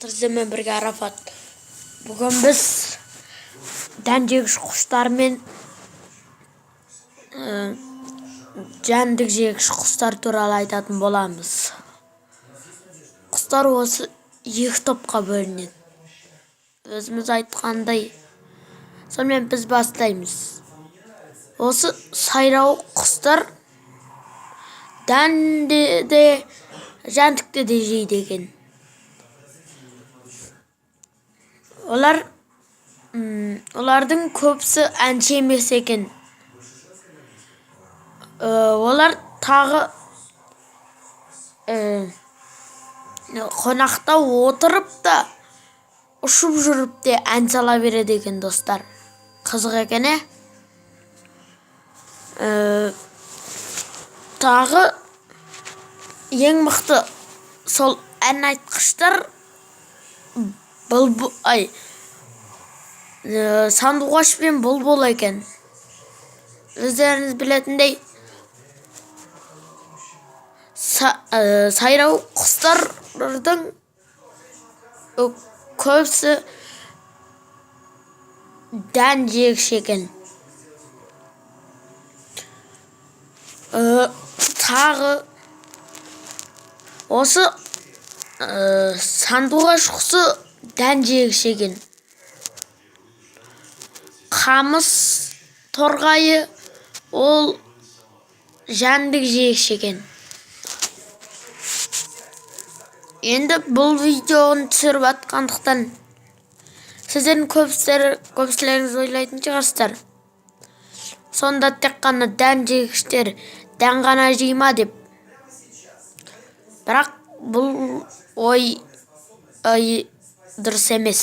Тірземен бірге Арафат. Бүгін біз дәндегіш құстар мен жәндік жегіш құстар туралы айтатын боламыз. Құстар осы екі топқа бөлінеді. Өзіміз айтқандай. Сонымен біз бастаймыз. Осы сайрау құстар дәнді де жәндікті де жейді екен. Олардың көбісі әнші емес екен. Олар тағы қонақта отырып та ұшып жүріп те ән сала береді екен, достар. Қызық екен, Тағы ең мықты сол ән айтқыштар сандуғаш пен бұлбұл екен. Өздеріңіз білетіндей, сайрау құстардың көбісі дән жегіш екен. Тағы осы сандуғаш құсы дән жегіш екен. Қамыс торғайы ол жәндік жегіш екен. Енді бұл видеоны түсіріп атқандықтан сіздердің көпшілеріңіз ойлайтын шығарсыздар. Сонда тек қана дән жегіштер дән ғана жей ма деп. Бірақ бұл ой дұрыс емес.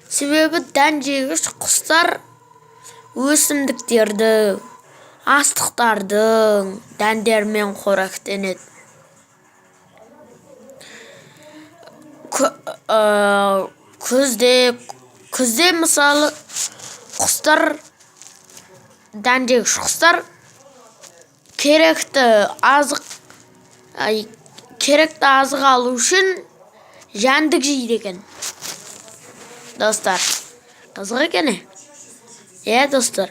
Себебі дән жегіш құстар өсімдіктерді, астықтардың дәндерімен қоректенеді. Күзде мысалы құстар, дән жегіш құстар керекті азық алу үшін жәндік жейді екен. Достар, қызық екен, достар.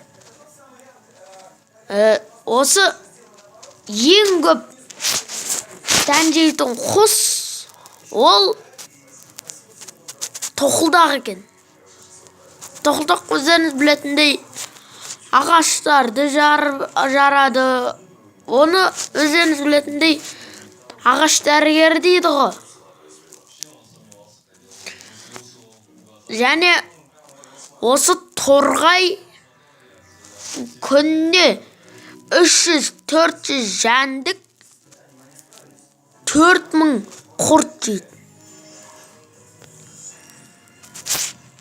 Осы ең көп дән жейтін құс ол тоқылдақ екен. Тоқылдақ өздеріңіз білетіндей ағаштарды жарады. Оны өздеріңіз білетіндей ағаш дәрігері дейді ғой. Және осы торғай күніне 300-400 жәндік, 4000 құрт жейді.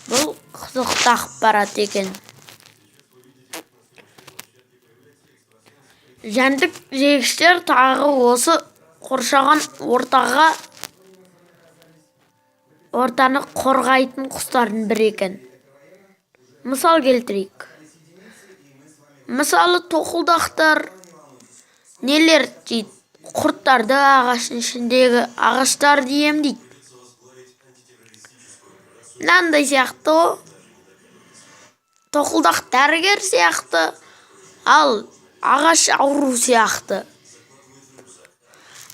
Бұл қызықты ақпарат екен. Жәндік жегіштер тағы осы қоршаған ортаны қорғайтын құстардың бірі екен. Мысал келтірейік. Мысалы тоқылдақтар нелер жейді? Құрттарды, ағаштың ішіндегі ағаштарды емдейді. Мынандай сияқты о. Тоқылдақ дәрігер сияқты, ал ағаш ауру сияқты.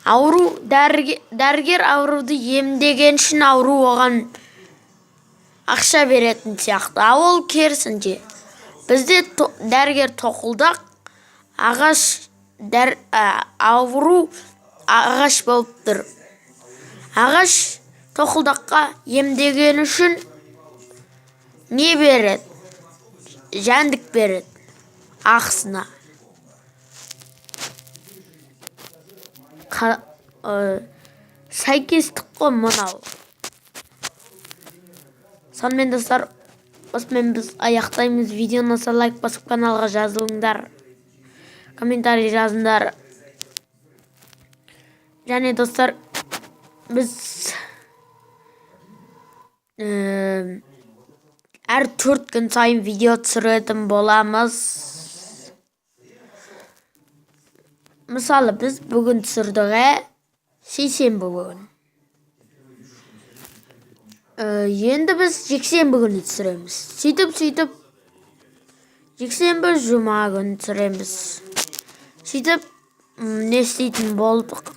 Дәрігер ауруды емдеген үшін ауру оған ақша беретін сияқты. Ол керісінше. Бізде дәрігер тоқылдақ, ауру ағаш болып тұр. Ағаш тоқылдаққа емдеген үшін не береді? Жәндік береді ақысына. Сәйкестік қой мынау. Сонымен достар, осымен біз аяқтаймыз. Видеоны ұнаса лайк басып каналға жазылыңдар. Комментарий жазыңдар. Және достар, біз әр 4 күн сайын видео түсіретін боламыз. Мысалы біз бүгін түсірдігі сейсенбі бүгін. Енді біз жексенбі күні түсіреміз. Сөйтіп жексенбі жұма күні түсіреміз. Сөйтіп не істейтін болдық.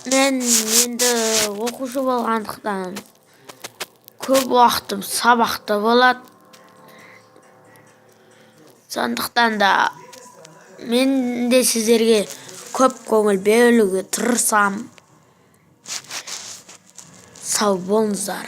Мен енді оқушы болғандықтан көп уақытым сабақта болады. Сондықтан да мен де сіздерге көп көңіл бөлуге тырысам. Сау болыңыздар.